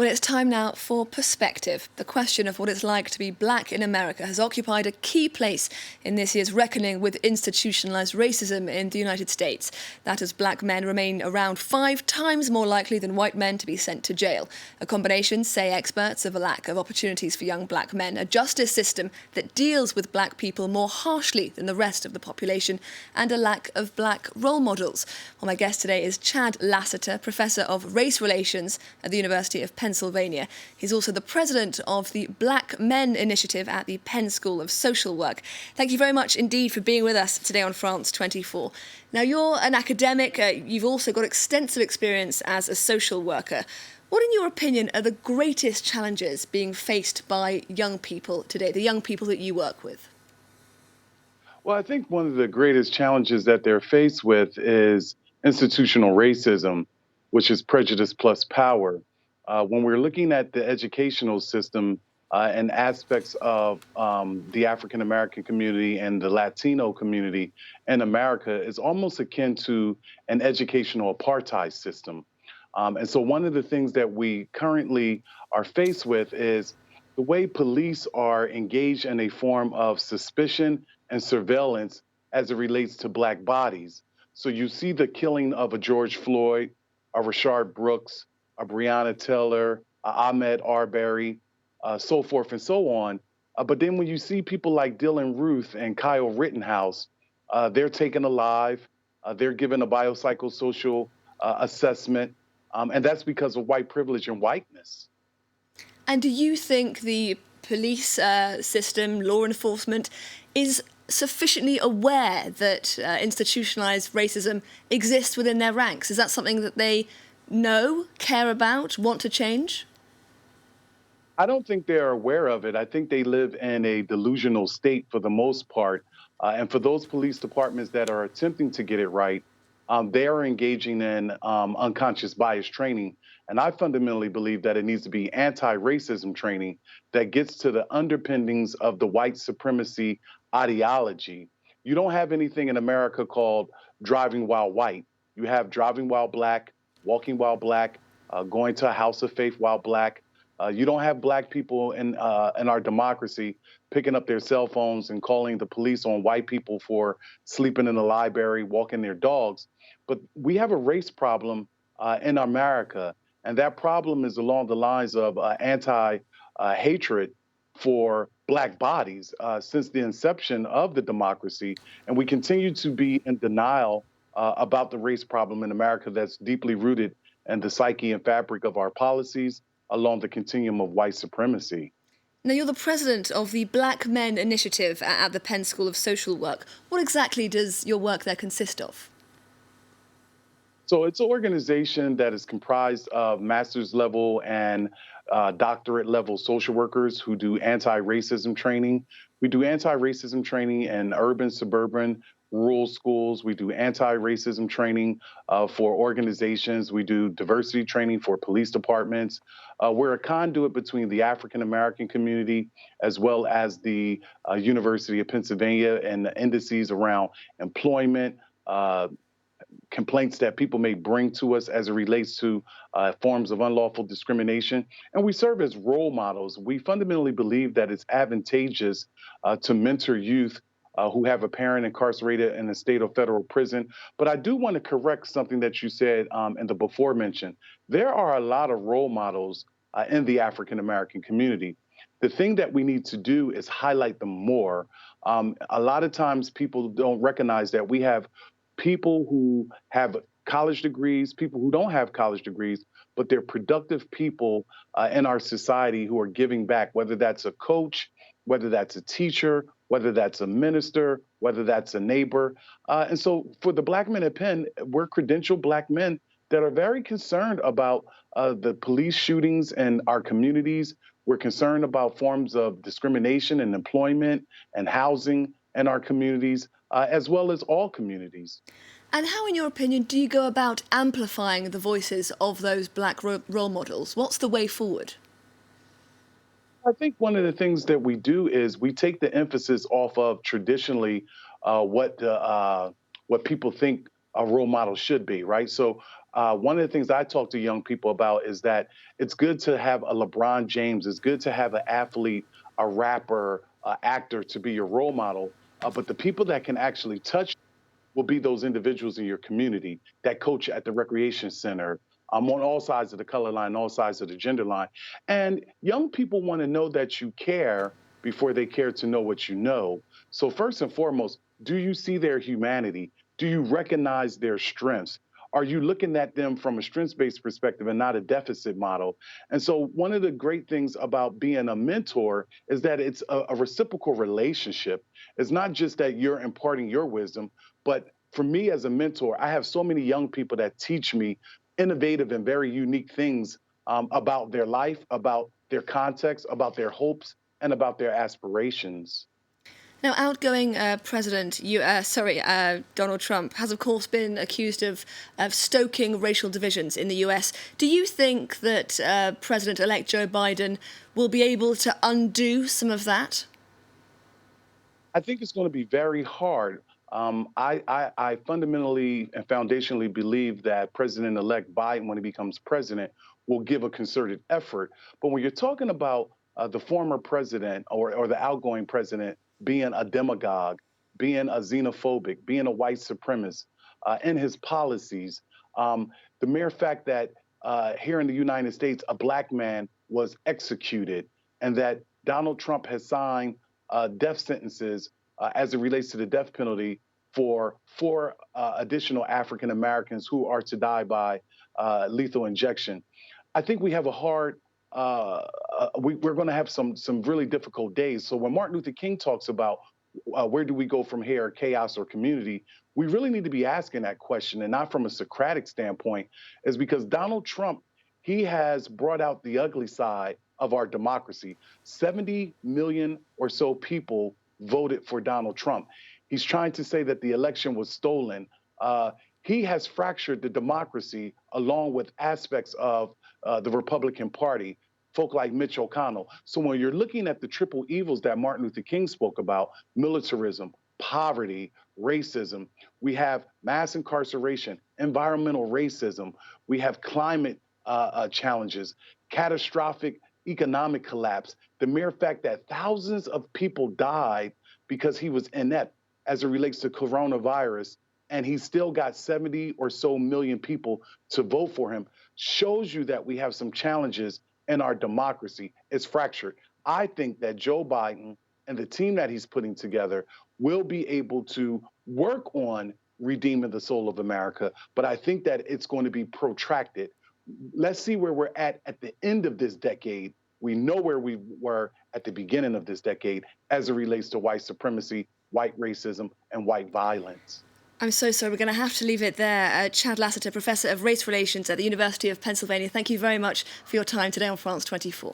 Well, it's time now for perspective. The question of what it's like to be black in America has occupied a key place in this year's reckoning with institutionalised racism in the United States. That as black men remain around 5 times more likely than white men to be sent to jail. A combination, say experts, of a lack of opportunities for young black men, a justice system that deals with black people more harshly than the rest of the population, and a lack of black role models. Well, my guest today is Chad Lassiter, Professor of Race Relations at the University of Pennsylvania. He's also the president of the Black Men Initiative at the Penn School of Social Work. Thank you very much indeed for being with us today on France 24. Now, you're an academic. You've also got extensive experience as a social worker. What, in your opinion, are the greatest challenges being faced by young people today, the young people that you work with? Well, I think one of the greatest challenges that they're faced with is institutional racism, which is prejudice plus power. When we're looking at the educational system and aspects of the African American community and the Latino community in America, is almost akin to an educational apartheid system. And so one of the things that we currently are faced with is the way police are engaged in a form of suspicion and surveillance as it relates to Black bodies. So you see the killing of a George Floyd, a Rashard Brooks, a Breonna Taylor, a Ahmed Arbery, so forth and so on. But then when you see people like Dylan Ruth and Kyle Rittenhouse, they're taken alive, they're given a biopsychosocial assessment, and that's because of white privilege and whiteness. And do you think the police system, law enforcement, is sufficiently aware that institutionalised racism exists within their ranks? Is that something that they know, care about, want to change? I don't think they're aware of it. I think they live in a delusional state for the most part. And for those police departments that are attempting to get it right, they are engaging in unconscious bias training. And I fundamentally believe that it needs to be anti-racism training that gets to the underpinnings of the white supremacy ideology. You don't have anything in America called driving while white. You have driving while black, walking while black, going to a house of faith while black. You don't have black people in our democracy picking up their cell phones and calling the police on white people for sleeping in the library, walking their dogs. But we have a race problem in America, and that problem is along the lines of anti-hatred for Black bodies since the inception of the democracy. And we continue to be in denial about the race problem in America that's deeply rooted in the psyche and fabric of our policies along the continuum of white supremacy. Now, you're the president of the Black Men Initiative at the Penn School of Social Work. What exactly does your work there consist of? So it's an organization that is comprised of master's level and doctorate level social workers who do anti-racism training. We do anti-racism training in urban, suburban, rural schools. We do anti-racism training for organizations. We do diversity training for police departments. We're a conduit between the African American community as well as the University of Pennsylvania and the indices around employment, complaints that people may bring to us as it relates to forms of unlawful discrimination. And we serve as role models. We fundamentally believe that it's advantageous to mentor youth who have a parent incarcerated in a state or federal prison. But I do want to correct something that you said in the before mention. There are a lot of role models in the African American community. The thing that we need to do is highlight them more. A lot of times people don't recognize that we have people who have college degrees, people who don't have college degrees, but they're productive people in our society who are giving back, whether that's a coach, whether that's a teacher, whether that's a minister, whether that's a neighbor. And so for the Black men at Penn, we're credentialed Black men that are very concerned about the police shootings in our communities. We're concerned about forms of discrimination in employment and housing in our communities, as well as all communities. And how, in your opinion, do you go about amplifying the voices of those black role models? What's the way forward? I think one of the things that we do is we take the emphasis off of traditionally what people think a role model should be, right? So one of the things I talk to young people about is that it's good to have a LeBron James, it's good to have an athlete, a rapper, an actor to be your role model. But the people that can actually touch will be those individuals in your community that coach at the recreation center, on all sides of the color line, all sides of the gender line. And young people want to know that you care before they care to know what you know. So, first and foremost, do you see their humanity? Do you recognize their strengths? Are you looking at them from a strengths based perspective and not a deficit model? And so, one of the great things about being a mentor is that it's a reciprocal relationship. It's not just that you're imparting your wisdom, but for me as a mentor, I have so many young people that teach me innovative and very unique things about their life, about their context, about their hopes, and about their aspirations. Now, outgoing Donald Trump has, of course, been accused of stoking racial divisions in the US. Do you think that President-elect Joe Biden will be able to undo some of that? I think it's going to be very hard. I fundamentally and foundationally believe that President-elect Biden, when he becomes president, will give a concerted effort. But when you're talking about the former president or the outgoing president being a demagogue, being a xenophobic, being a white supremacist in his policies, the mere fact that here in the United States, a black man was executed and that Donald Trump has signed death sentences as it relates to the death penalty for four additional African Americans who are to die by lethal injection. I think we have a hard. We're going to have some really difficult days. So when Martin Luther King talks about where do we go from here, chaos or community, we really need to be asking that question, and not from a Socratic standpoint, is because Donald Trump, he has brought out the ugly side of our democracy. 70 million or so people voted for Donald Trump. He's trying to say that the election was stolen. He has fractured the democracy along with aspects of the Republican Party, folk like Mitch McConnell. So when you're looking at the triple evils that Martin Luther King spoke about, militarism, poverty, racism, we have mass incarceration, environmental racism, we have climate challenges, catastrophic economic collapse, the mere fact that thousands of people died because he was inept as it relates to coronavirus, and he still got 70 or so million people to vote for him, shows you that we have some challenges in our democracy. It's fractured. I think that Joe Biden and the team that he's putting together will be able to work on redeeming the soul of America, but I think that it's going to be protracted. Let's see where we're at the end of this decade. We know where we were at the beginning of this decade as it relates to white supremacy, white racism, and white violence. I'm so sorry, we're going to have to leave it there. Chad Lassiter, Professor of Race Relations at the University of Pennsylvania, thank you very much for your time today on France 24.